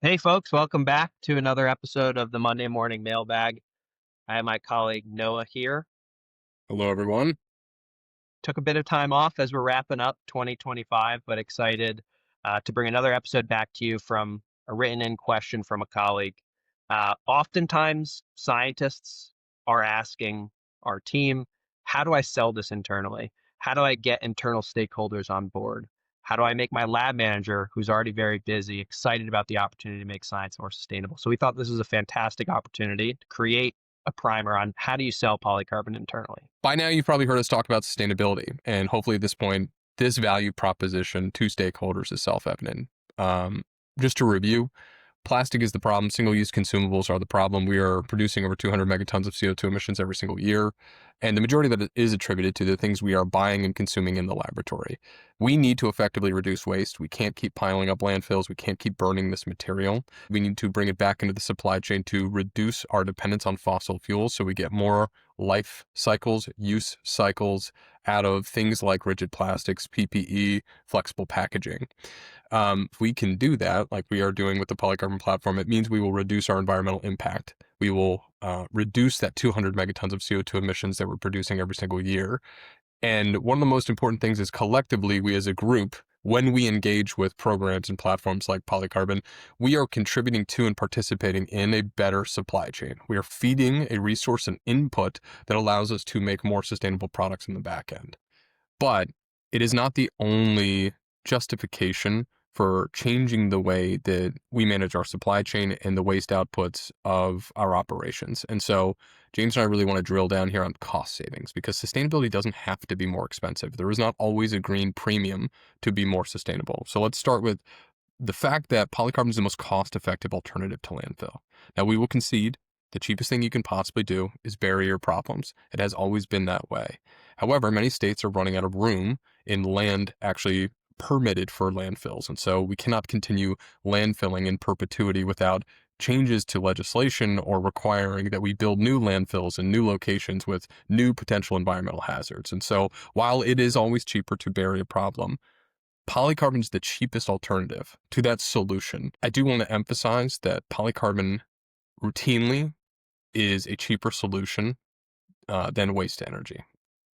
Hey, folks, welcome back to another episode of the Monday Morning Mailbag. I have my colleague Noah here. Hello, everyone. Took a bit of time off as we're wrapping up 2025, but excited to bring another episode back to you from a written in question from a colleague. Oftentimes, scientists are asking our team, how do I sell this internally? How do I get internal stakeholders on board? How do I make my lab manager, who's already very busy, excited about the opportunity to make science more sustainable? So we thought this was a fantastic opportunity to create a primer on how do you sell polycarbonate internally. By now, you've probably heard us talk about sustainability, and hopefully at this point, this value proposition to stakeholders is self-evident. Just to review, plastic is the problem. Single-use consumables are the problem. We are producing over 200 megatons of CO2 emissions every single year, and the majority of that is attributed to the things we are buying and consuming in the laboratory. We need to effectively reduce waste. We can't keep piling up landfills. We can't keep burning this material. We need to bring it back into the supply chain to reduce our dependence on fossil fuels so we get more life cycles, use cycles out of things like rigid plastics, PPE, flexible packaging. If we can do that, like we are doing with the Polycarbin platform, it means we will reduce our environmental impact. We will reduce that 200 megatons of CO2 emissions that we're producing every single year. And one of the most important things is collectively, we as a group, when we engage with programs and platforms like Polycarbin, we are contributing to and participating in a better supply chain. We are feeding a resource and input that allows us to make more sustainable products in the back end. But it is not the only justification for changing the way that we manage our supply chain and the waste outputs of our operations. And so James and I really want to drill down here on cost savings because sustainability doesn't have to be more expensive. There is not always a green premium to be more sustainable. So let's start with the fact that polycarbon is the most cost-effective alternative to landfill. Now, we will concede the cheapest thing you can possibly do is bury your problems. It has always been that way. However, many states are running out of room in land actually permitted for landfills. And so we cannot continue landfilling in perpetuity without changes to legislation or requiring that we build new landfills in new locations with new potential environmental hazards. And so while it is always cheaper to bury a problem, polycarbon is the cheapest alternative to that solution. I do want to emphasize that polycarbon routinely is a cheaper solution than waste energy.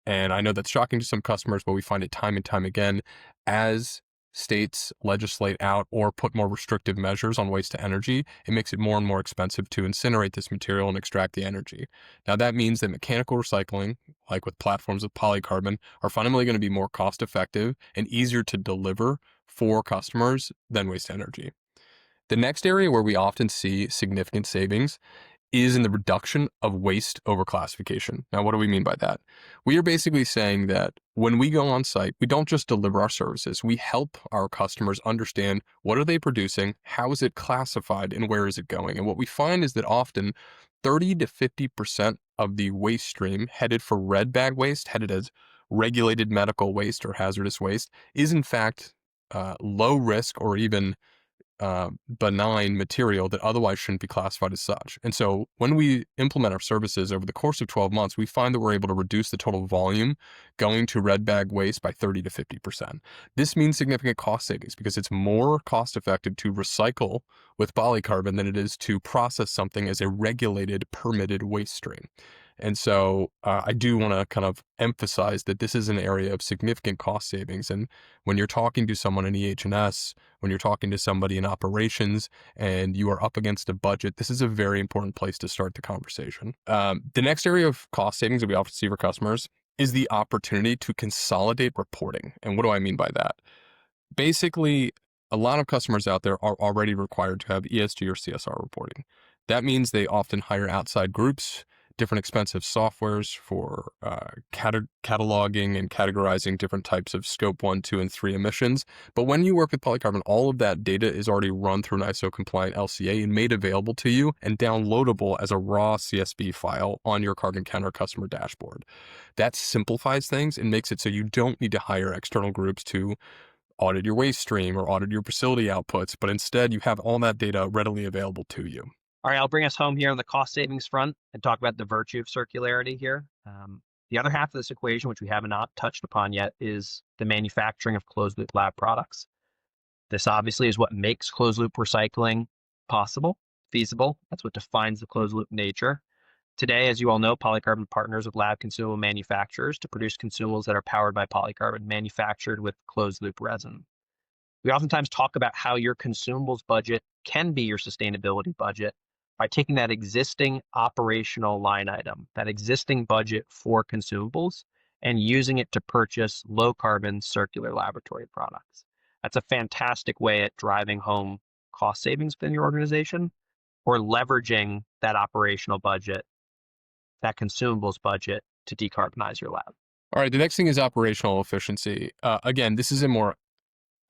And I know that's shocking to some customers, but we find it time and time again as states legislate out or put more restrictive measures on waste to energy, it makes it more and more expensive to incinerate this material and extract the energy. Now that means that mechanical recycling, like with platforms with polycarbon, are fundamentally going to be more cost effective and easier to deliver for customers than waste energy. The next area where we often see significant savings is in the reduction of waste overclassification. Now, what do we mean by that? We are basically saying that when we go on site, we don't just deliver our services. We help our customers understand what are they producing, how is it classified, and where is it going. And what we find is that often 30 to 50% of the waste stream headed for red bag waste, headed as regulated medical waste or hazardous waste, is in fact low risk or even benign material that otherwise shouldn't be classified as such. And so when we implement our services over the course of 12 months, we find that we're able to reduce the total volume going to red bag waste by 30 to 50%. This means significant cost savings because it's more cost effective to recycle with polycarbon than it is to process something as a regulated, permitted waste stream. And so I do want to kind of emphasize that this is an area of significant cost savings. And when you're talking to someone in EH&S, when you're talking to somebody in operations, and you are up against a budget, this is a very important place to start the conversation. The next area of cost savings that we often see for customers is the opportunity to consolidate reporting. And what do I mean by that? Basically, a lot of customers out there are already required to have ESG or CSR reporting. That means they often hire outside groups, different expensive softwares for cataloging and categorizing different types of scope 1, 2, and 3 emissions. But when you work with polycarbon, all of that data is already run through an ISO-compliant LCA and made available to you and downloadable as a raw CSV file on your Carbon Counter customer dashboard. That simplifies things and makes it so you don't need to hire external groups to audit your waste stream or audit your facility outputs, but instead you have all that data readily available to you. All right, I'll bring us home here on the cost savings front and talk about the virtue of circularity here. The other half of this equation, which we have not touched upon yet, is the manufacturing of closed loop lab products. This obviously is what makes closed loop recycling possible, feasible. That's what defines the closed loop nature. Today, as you all know, Polycarbin partners with lab consumable manufacturers to produce consumables that are powered by polycarbon, manufactured with closed loop resin. We oftentimes talk about how your consumables budget can be your sustainability budget by taking that existing operational line item, that existing budget for consumables, and using it to purchase low carbon circular laboratory products. That's a fantastic way at driving home cost savings within your organization or leveraging that operational budget, that consumables budget to decarbonize your lab. All right, the next thing is operational efficiency. Again, this is a more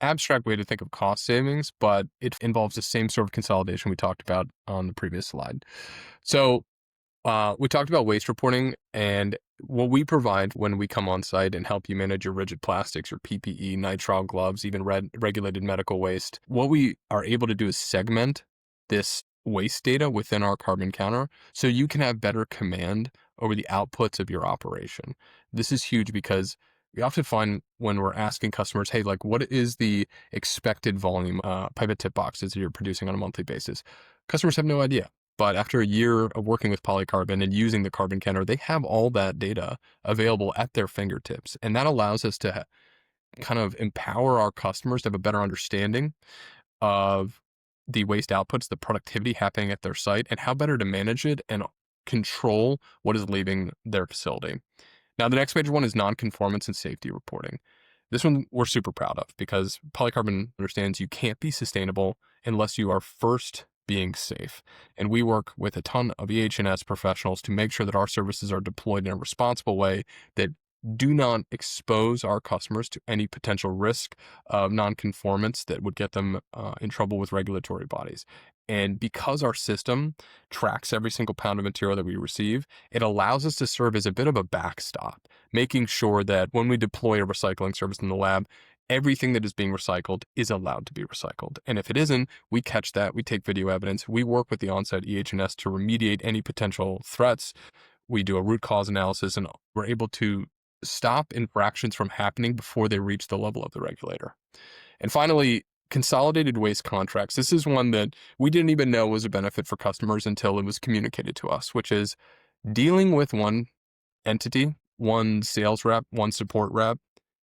abstract way to think of cost savings, but it involves the same sort of consolidation we talked about on the previous slide. So we talked about waste reporting and what we provide when we come on site and help you manage your rigid plastics, your PPE, nitrile gloves, even regulated medical waste. What we are able to do is segment this waste data within our carbon counter so you can have better command over the outputs of your operation. This is huge because we often find when we're asking customers, hey, like what is the expected volume pipette tip boxes that you're producing on a monthly basis? Customers have no idea. But after a year of working with Polycarbin and using the carbon counter, they have all that data available at their fingertips. And that allows us to kind of empower our customers to have a better understanding of the waste outputs, the productivity happening at their site, and how better to manage it and control what is leaving their facility. Now, the next major one is non-conformance and safety reporting. This one we're super proud of because Polycarbin understands you can't be sustainable unless you are first being safe. And we work with a ton of EH&S professionals to make sure that our services are deployed in a responsible way that do not expose our customers to any potential risk of non-conformance that would get them in trouble with regulatory bodies. And because our system tracks every single pound of material that we receive, it allows us to serve as a bit of a backstop, making sure that when we deploy a recycling service in the lab, everything that is being recycled is allowed to be recycled. And if it isn't, we catch that, we take video evidence, we work with the on-site EH&S to remediate any potential threats. We do a root cause analysis and we're able to stop infractions from happening before they reach the level of the regulator. And finally, consolidated waste contracts. This is one that we didn't even know was a benefit for customers until it was communicated to us, which is dealing with one entity, one sales rep, one support rep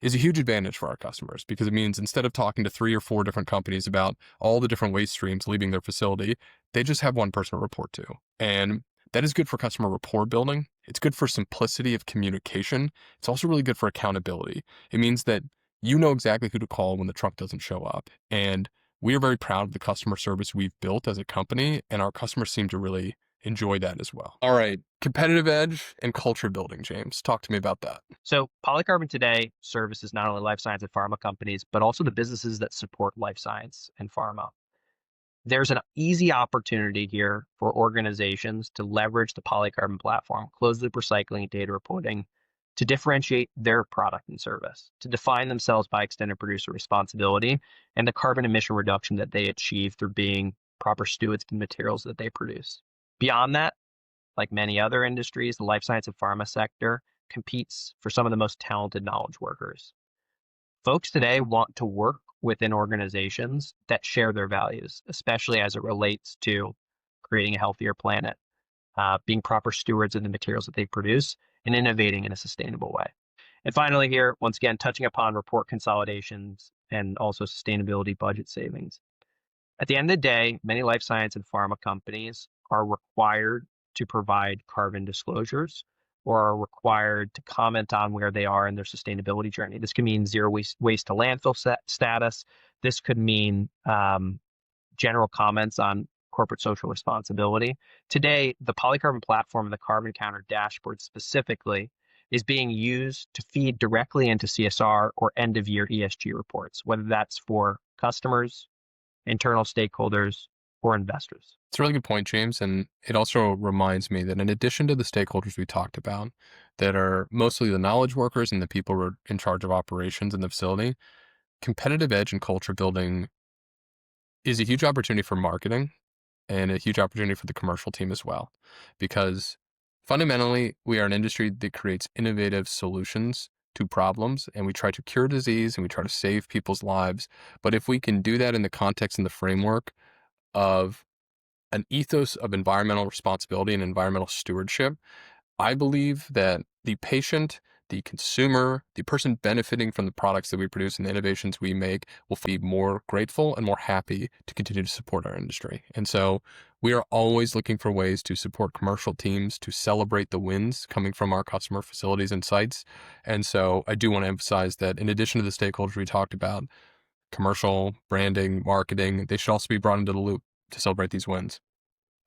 is a huge advantage for our customers because it means instead of talking to 3 or 4 different companies about all the different waste streams leaving their facility, they just have one person to report to. And that is good for customer rapport building. It's good for simplicity of communication. It's also really good for accountability. It means that you know exactly who to call when the truck doesn't show up. And we are very proud of the customer service we've built as a company, and our customers seem to really enjoy that as well. All right, competitive edge and culture building, James. Talk to me about that. So Polycarbin today services not only life science and pharma companies, but also the businesses that support life science and pharma. There's an easy opportunity here for organizations to leverage the Polycarbin platform, closed loop recycling and data reporting to differentiate their product and service, to define themselves by extended producer responsibility and the carbon emission reduction that they achieve through being proper stewards of the materials that they produce. Beyond that, like many other industries, the life science and pharma sector competes for some of the most talented knowledge workers. Folks today want to work within organizations that share their values, especially as it relates to creating a healthier planet, being proper stewards of the materials that they produce, and innovating in a sustainable way. And finally here, once again, touching upon report consolidations and also sustainability budget savings. At the end of the day, many life science and pharma companies are required to provide carbon disclosures or are required to comment on where they are in their sustainability journey. This could mean zero waste to landfill status. This could mean general comments on corporate social responsibility. Today, the Polycarbin platform and the Carbon Counter dashboard specifically is being used to feed directly into CSR or end-of-year ESG reports, whether that's for customers, internal stakeholders, or investors. It's a really good point, James. And it also reminds me that in addition to the stakeholders we talked about, that are mostly the knowledge workers and the people who are in charge of operations in the facility, competitive edge and culture building is a huge opportunity for marketing and a huge opportunity for the commercial team as well. Because fundamentally, we are an industry that creates innovative solutions to problems, and we try to cure disease and we try to save people's lives. But if we can do that in the context and the framework of an ethos of environmental responsibility and environmental stewardship, I believe that the patient, the consumer, the person benefiting from the products that we produce and the innovations we make will be more grateful and more happy to continue to support our industry. And so we are always looking for ways to support commercial teams to celebrate the wins coming from our customer facilities and sites. And so I do want to emphasize that in addition to the stakeholders we talked about, commercial, branding, marketing, they should also be brought into the loop to celebrate these wins.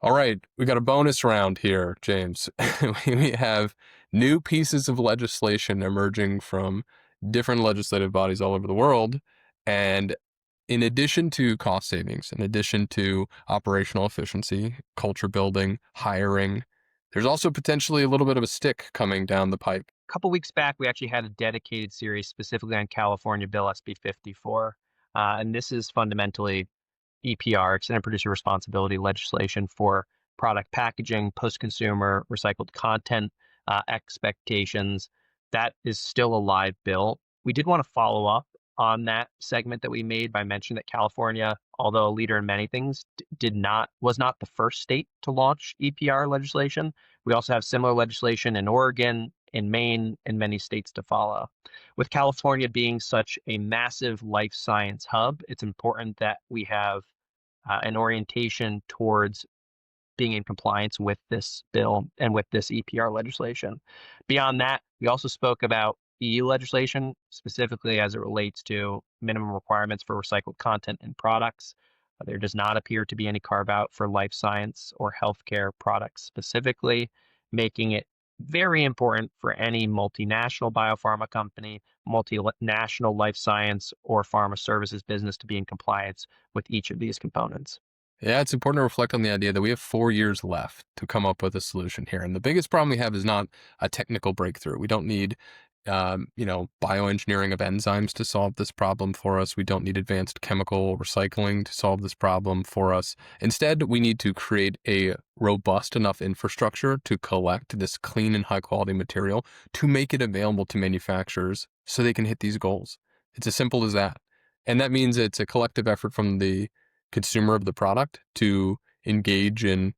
All right, we got a bonus round here, James. We have new pieces of legislation emerging from different legislative bodies all over the world. And in addition to cost savings, in addition to operational efficiency, culture building, hiring, there's also potentially a little bit of a stick coming down the pipe. A couple weeks back, we actually had a dedicated series specifically on California Bill SB 54. And this is fundamentally EPR, extended producer responsibility legislation for product packaging, post-consumer, recycled content expectations. That is still a live bill. We did want to follow up on that segment that we made by mentioning that California, although a leader in many things, was not the first state to launch EPR legislation. We also have similar legislation in Oregon, in Maine, and many states to follow. With California being such a massive life science hub, it's important that we have an orientation towards being in compliance with this bill and with this EPR legislation. Beyond that, we also spoke about EU legislation, specifically as it relates to minimum requirements for recycled content in products. There does not appear to be any carve out for life science or healthcare products specifically, making it very important for any multinational biopharma company, multinational life science, or pharma services business to be in compliance with each of these components. Yeah, it's important to reflect on the idea that we have 4 years left to come up with a solution here. And the biggest problem we have is not a technical breakthrough. We don't need, bioengineering of enzymes to solve this problem for us. We don't need advanced chemical recycling to solve this problem for us. Instead, we need to create a robust enough infrastructure to collect this clean and high quality material to make it available to manufacturers so they can hit these goals. It's as simple as that. And that means it's a collective effort from the consumer of the product to engage in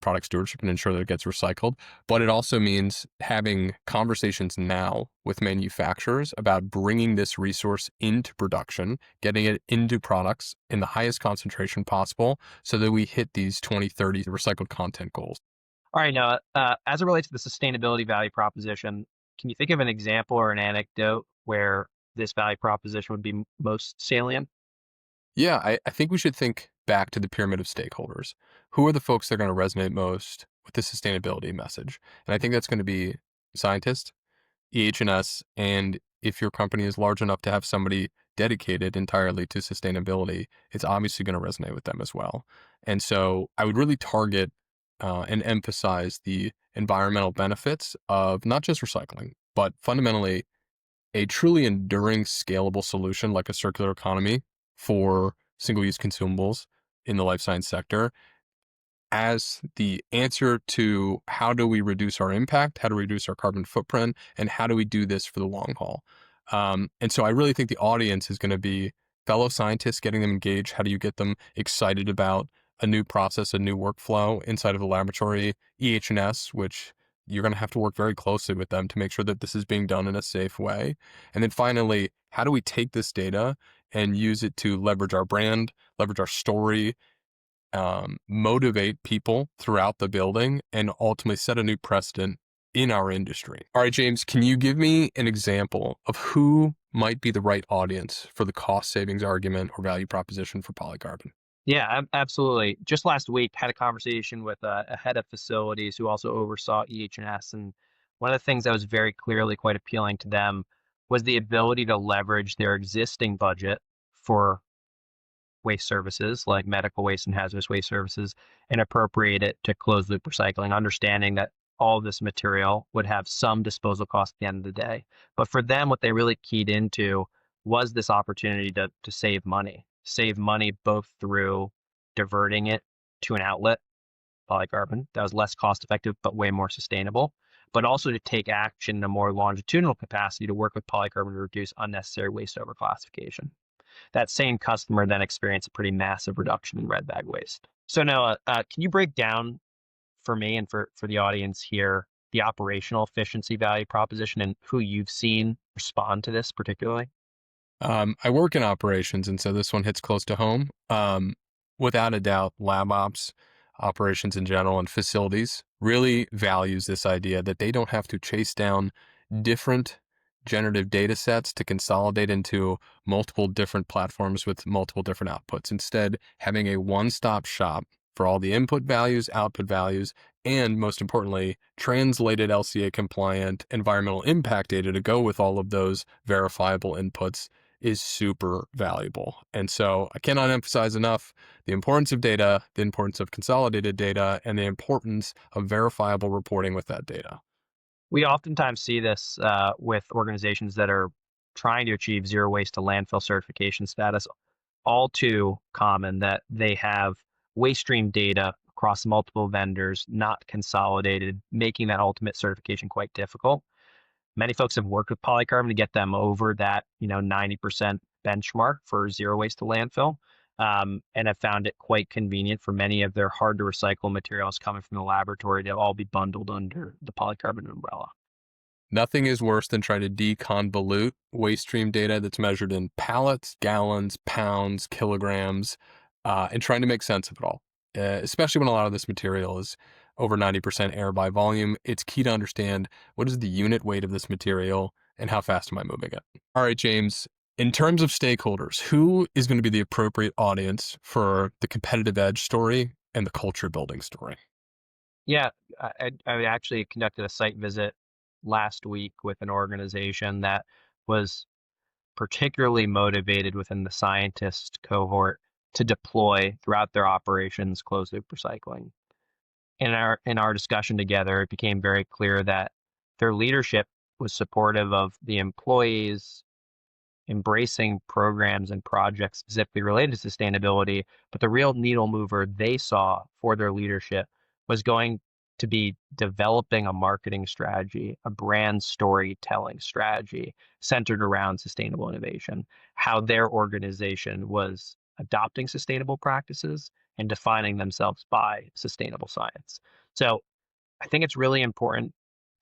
product stewardship and ensure that it gets recycled. But it also means having conversations now with manufacturers about bringing this resource into production, getting it into products in the highest concentration possible so that we hit these 2030 recycled content goals. All right, now, as it relates to the sustainability value proposition, can you think of an example or an anecdote where this value proposition would be most salient? Yeah, I think we should think back to the pyramid of stakeholders. Who are the folks that are going to resonate most with the sustainability message? And I think that's going to be scientists, EH&S, and if your company is large enough to have somebody dedicated entirely to sustainability, it's obviously going to resonate with them as well. And so I would really target and emphasize the environmental benefits of not just recycling, but fundamentally a truly enduring, scalable solution like a circular economy for single-use consumables in the life science sector as the answer to how do we reduce our impact, how do we reduce our carbon footprint, and how do we do this for the long haul. And so I really think the audience is going to be fellow scientists, getting them engaged. How do you get them excited about a new process, a new workflow inside of the laboratory? EH&S, which you're going to have to work very closely with them to make sure that this is being done in a safe way. And then finally, how do we take this data and use it to leverage our brand, leverage our story, motivate people throughout the building, and ultimately set a new precedent in our industry. All right, James, can you give me an example of who might be the right audience for the cost savings argument or value proposition for Polycarbin? Yeah, absolutely. Just last week, had a conversation with a head of facilities who also oversaw EH&S, and one of the things that was very clearly quite appealing to them was the ability to leverage their existing budget for waste services like medical waste and hazardous waste services and appropriate it to closed loop recycling, understanding that all of this material would have some disposal cost at the end of the day. But for them, what they really keyed into was this opportunity to save money both through diverting it to an outlet, polycarbon, that was less cost effective but way more sustainable, but also to take action in a more longitudinal capacity to work with polycarbon to reduce unnecessary waste overclassification. that same customer then experienced a pretty massive reduction in red bag waste. So Noah, can you break down for me and for the audience here the operational efficiency value proposition and who you've seen respond to this particularly? I work in operations, and so this one hits close to home. Without a doubt, lab ops, operations in general, and facilities really values this idea that they don't have to chase down different generative data sets to consolidate into multiple different platforms with multiple different outputs. Instead, having a one-stop shop for all the input values, output values, and most importantly, translated LCA compliant environmental impact data to go with all of those verifiable inputs is super valuable. And so I cannot emphasize enough the importance of data, the importance of consolidated data, and the importance of verifiable reporting with that data. We oftentimes see this with organizations that are trying to achieve zero waste to landfill certification status. All too common that they have waste stream data across multiple vendors, not consolidated, making that ultimate certification quite difficult. Many folks have worked with Polycarbin to get them over that, 90% benchmark for zero waste to landfill, and have found it quite convenient for many of their hard to recycle materials coming from the laboratory to all be bundled under the Polycarbin umbrella. Nothing is worse than trying to deconvolute waste stream data that's measured in pallets, gallons, pounds, kilograms, and trying to make sense of it all. Especially when a lot of this material is over 90% air by volume, it's key to understand what is the unit weight of this material and how fast am I moving it. All right, James, in terms of stakeholders, who is going to be the appropriate audience for the competitive edge story and the culture building story? Yeah, I actually conducted a site visit last week with an organization that was particularly motivated within the scientist cohort to deploy throughout their operations closed loop recycling. In our discussion together, it became very clear that their leadership was supportive of the employees embracing programs and projects specifically related to sustainability, but the real needle mover they saw for their leadership was going to be developing a marketing strategy, a brand storytelling strategy centered around sustainable innovation, how their organization was adopting sustainable practices and defining themselves by sustainable science. So I think it's really important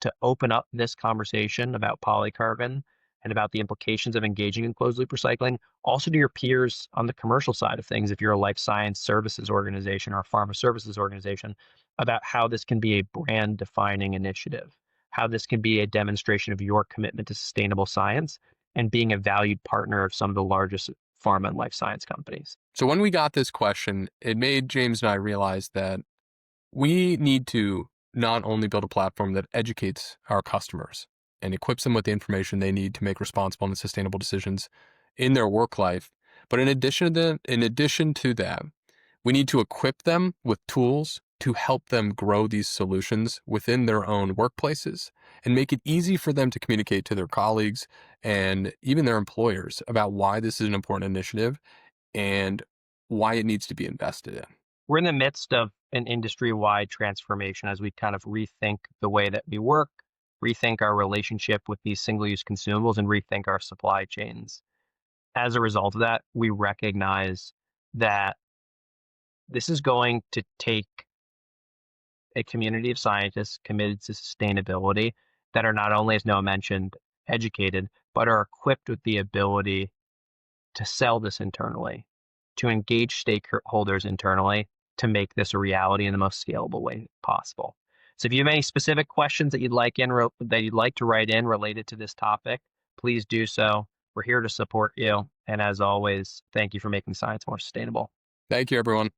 to open up this conversation about polycarbon and about the implications of engaging in closed loop recycling, also to your peers on the commercial side of things, if you're a life science services organization or a pharma services organization, about how this can be a brand defining initiative, how this can be a demonstration of your commitment to sustainable science and being a valued partner of some of the largest pharma and life science companies. So when we got this question, it made James and I realize that we need to not only build a platform that educates our customers and equips them with the information they need to make responsible and sustainable decisions in their work life, but in addition to that, we need to equip them with tools to help them grow these solutions within their own workplaces and make it easy for them to communicate to their colleagues and even their employers about why this is an important initiative and why it needs to be invested in. We're in the midst of an industry-wide transformation as we kind of rethink the way that we work, rethink our relationship with these single-use consumables, and rethink our supply chains. As a result of that, we recognize that this is going to take a community of scientists committed to sustainability that are not only, as Noah mentioned, educated, but are equipped with the ability to sell this internally, to engage stakeholders internally, to make this a reality in the most scalable way possible. So if you have any specific questions that you'd like to write in related to this topic, please do so. We're here to support you. And as always, thank you for making science more sustainable. Thank you, everyone.